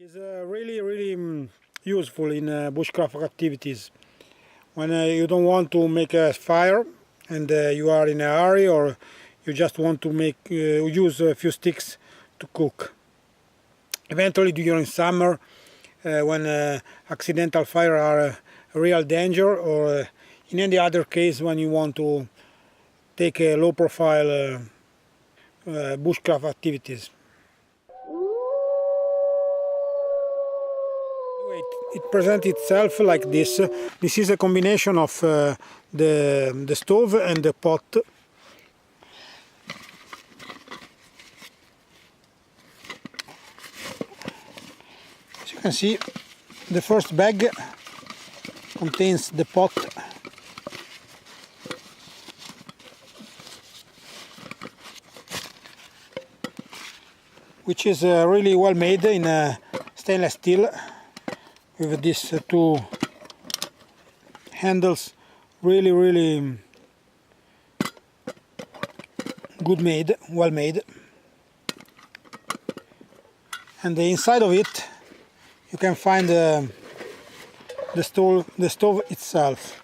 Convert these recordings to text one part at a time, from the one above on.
Is really useful in bushcraft activities. When you don't want to make a fire and you are in a hurry, or you just want to use a few sticks to cook. Eventually during summer, when accidental fire are a real danger, or in any other case when you want to take a low profile bushcraft activities. It presents itself like this. This is a combination of the stove and the pot. As you can see, the first bag contains the pot. Which is really well made in stainless steel, with these two handles, really good made, well made. And the inside of it you can find the stove itself,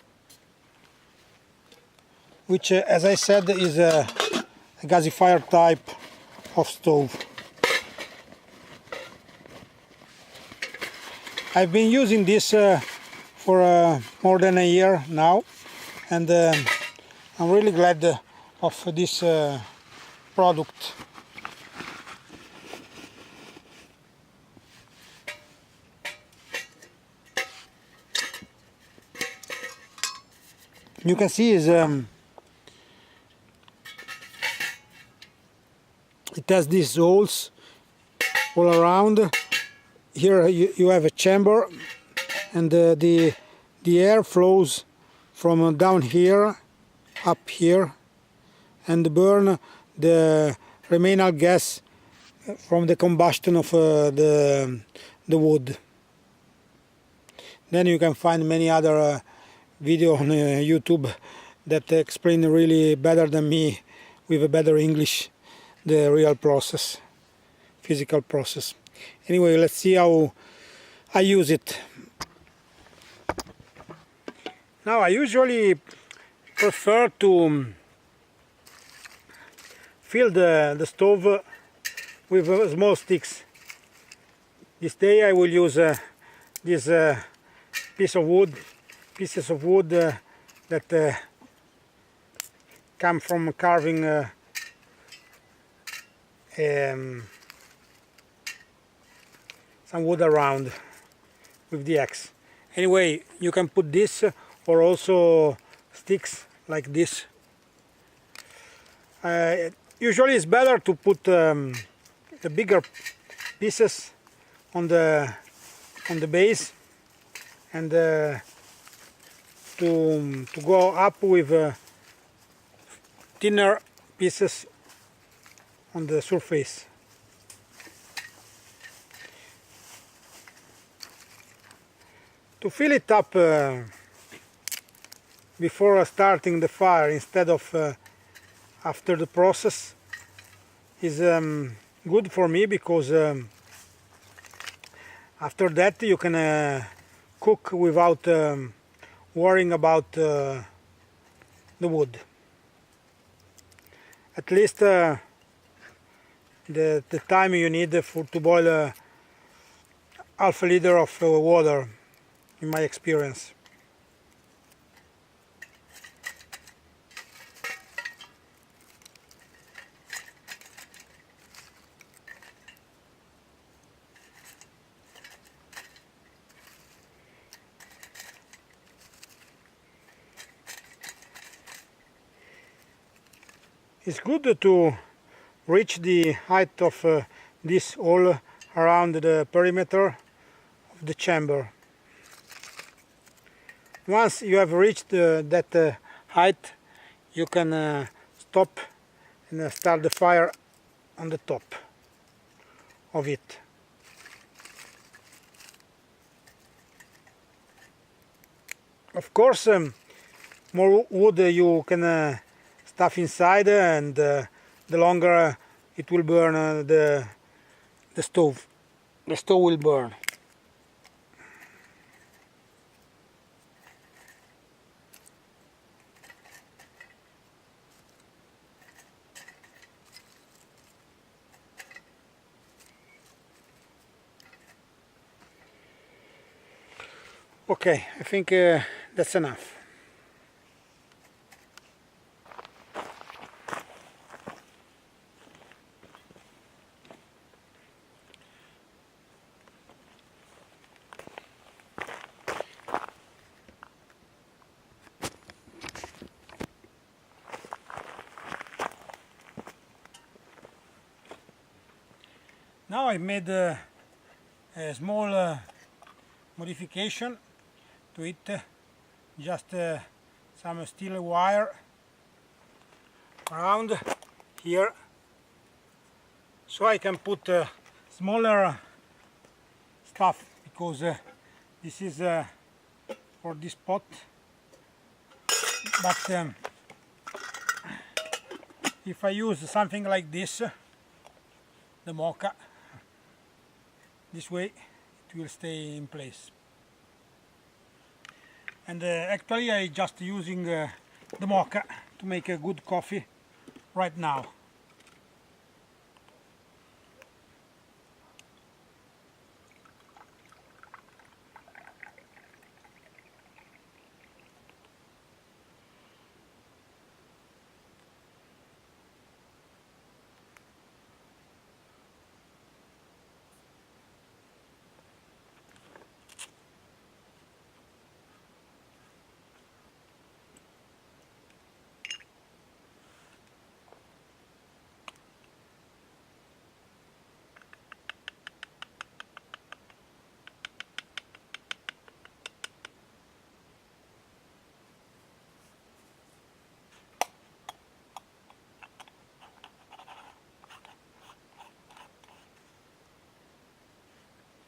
which as I said is a gasifier type of stove. I've been using this for more than a year now, and I'm really glad of this product. You can see it has these holes all around. Here you have a chamber, and the air flows from down here up here and burn the remaining gas from the combustion of the wood. Then you can find many other videos on YouTube that explain really better than me, with a better English, the real process, physical process. Anyway, let's see how I use it. Now, I usually prefer to fill the stove with small sticks. This day I will use these pieces of wood that come from carving some wood around with the axe. Anyway, you can put this or also sticks like this. Usually it's better to put the bigger pieces on the base, and to go up with thinner pieces on the surface. To fill it up before starting the fire instead of after the process is good for me, because after that you can cook without worrying about the wood. At least the time you need to boil half a liter of water, in my experience. It's good to reach the height of this all around the perimeter of the chamber. Once you have reached that height, you can stop and start the fire on the top of it. Of course, more wood you can stuff inside, and the longer it will burn the stove. the stove will burn. Okay, I think that's enough. Now I made a small modification to it, just some steel wire around here, so I can put smaller stuff, because this is for this pot, but if I use something like this, the mocha, this way it will stay in place. And actually I just using the mocha to make a good coffee right now.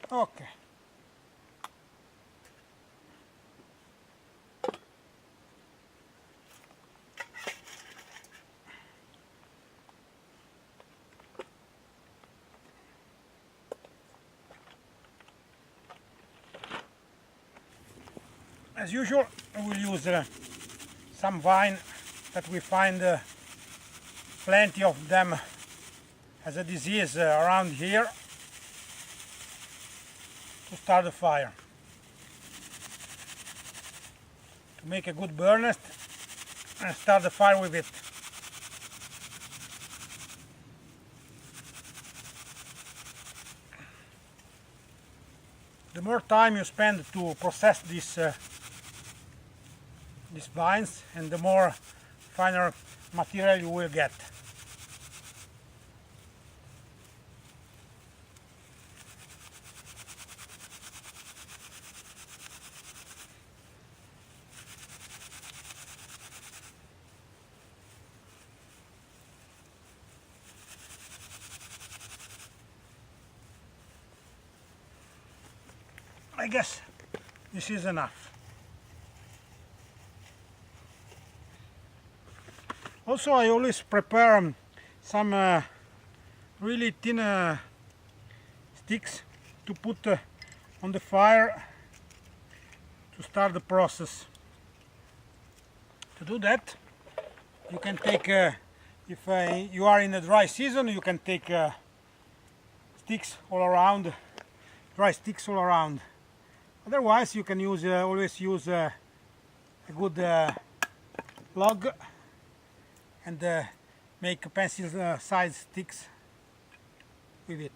Okay. As usual, I will use some vine that we find plenty of them as a disease around here, to start the fire, to make a good burn nest and start the fire with it. The more time you spend to process these vines, and the more finer material you will get. I guess this is enough. Also, I always prepare some really thin sticks to put on the fire to start the process. To do that, you can take, if you are in a dry season, you can take sticks all around, dry sticks all around. Otherwise, you can use always use a good log and make pencil size sticks with it.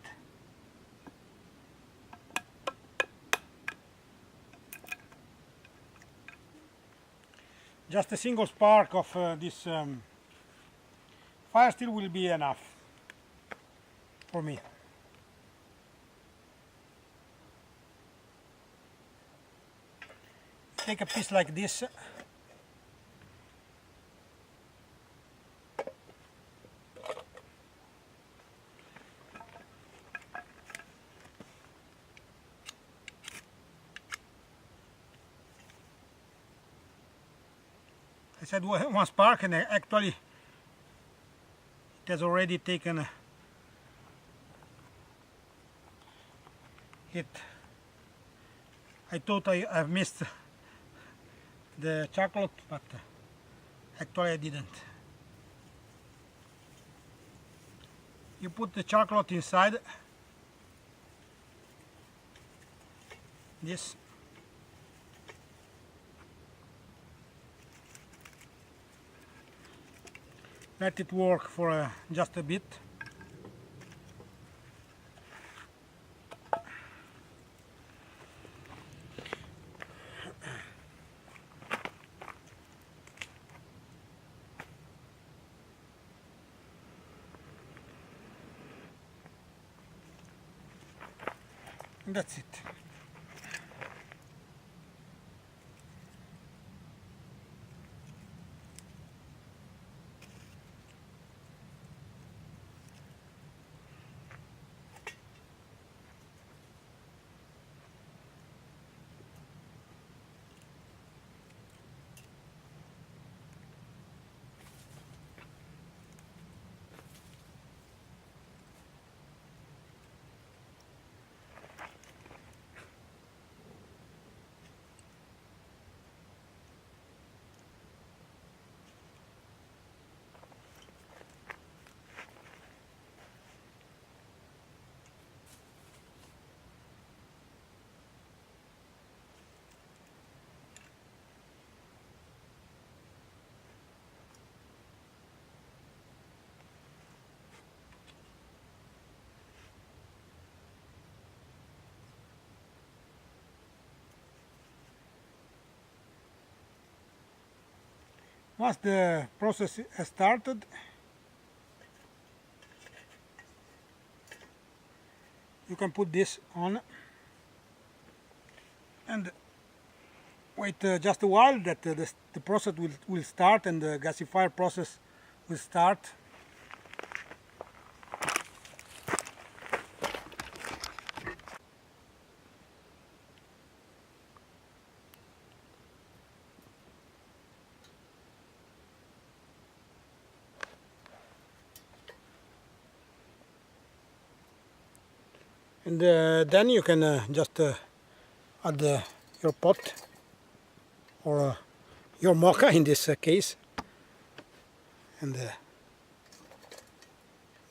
Just a single spark of this fire still will be enough for me. Take a piece like this, I said one spark, and actually it has already taken it. I thought I've missed the chocolate, but actually I didn't. You put the chocolate inside this. Let it work for just a bit. And that's it. Once the process has started, you can put this on and wait just a while that the process will start and the gasifier process will start. And then you can just add your pot or your mocha in this case, and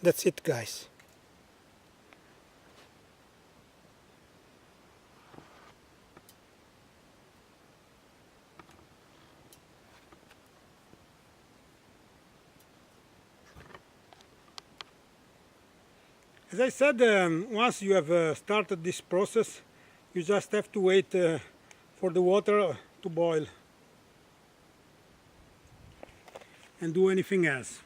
that's it, guys. As I said, once you have started this process, you just have to wait for the water to boil and do anything else.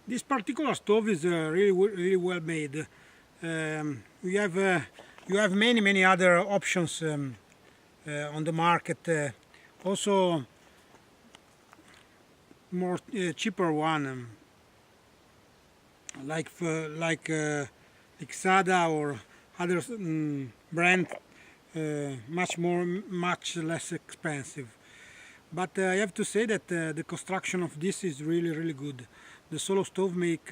This particular stove is really well made. You have many other options on the market. Also, more cheaper one like Sada or other brand, much less expensive. But I have to say that the construction of this is really good. The Solo stove make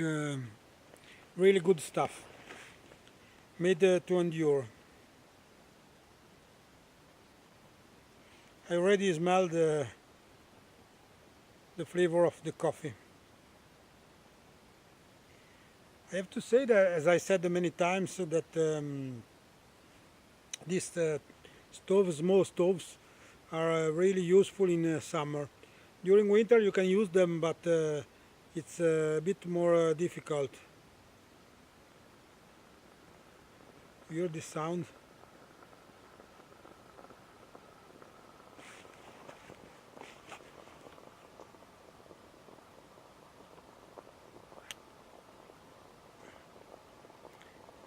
really good stuff, made to endure. I already smell the flavor of the coffee. I have to say that, as I said many times, that these small stoves, are really useful in summer. During winter you can use them, but it's a bit more difficult. You hear this sound?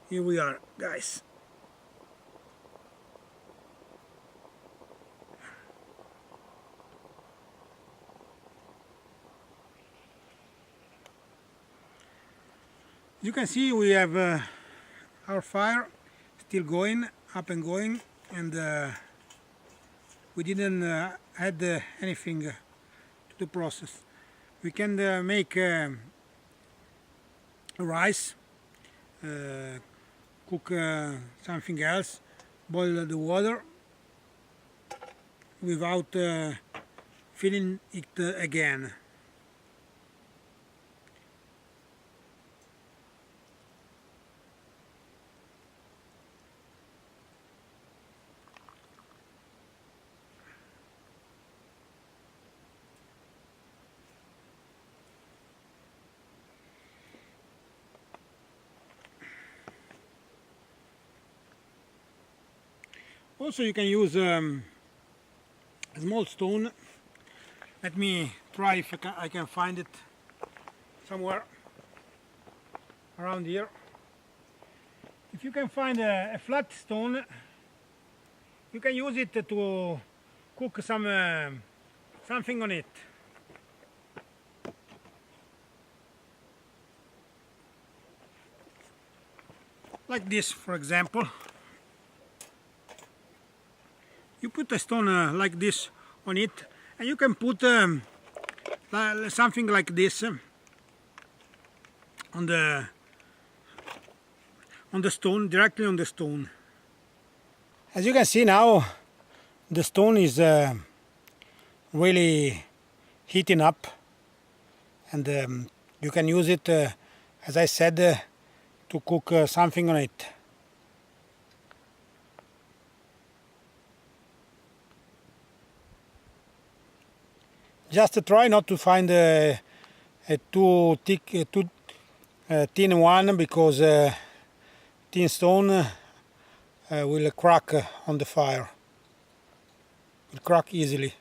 Here we are, guys. You can see we have our fire still going, up and going, and we didn't add anything to the process. We can make rice, cook something else, boil the water without filling it again. Also, you can use a small stone. Let me try if I can find it somewhere around here. If you can find a flat stone, you can use it to cook something on it. Like this, for example. You put a stone like this on it, and you can put something like this on the stone, directly on the stone. As you can see now, the stone is really heating up, and you can use it, as I said, to cook something on it. Just try not to find a too thick, too thin one, because thin stone will crack on the fire. It will crack easily.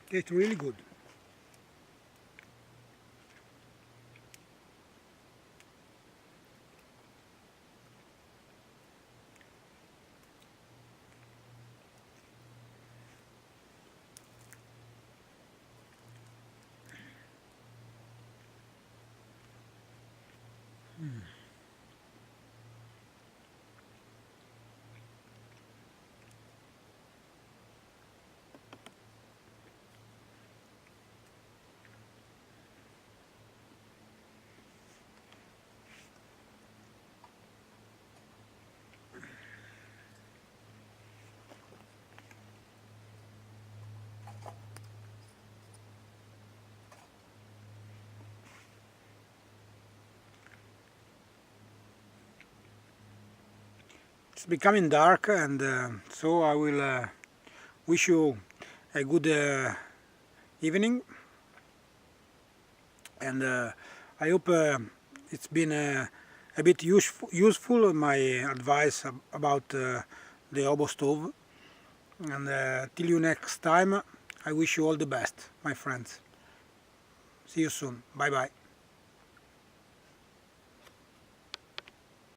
It's really good. It's becoming dark, and so I will wish you a good evening, and I hope it's been a bit useful my advice about the hobo stove, and till you next time, I wish you all the best, my friends. See you soon. Bye bye.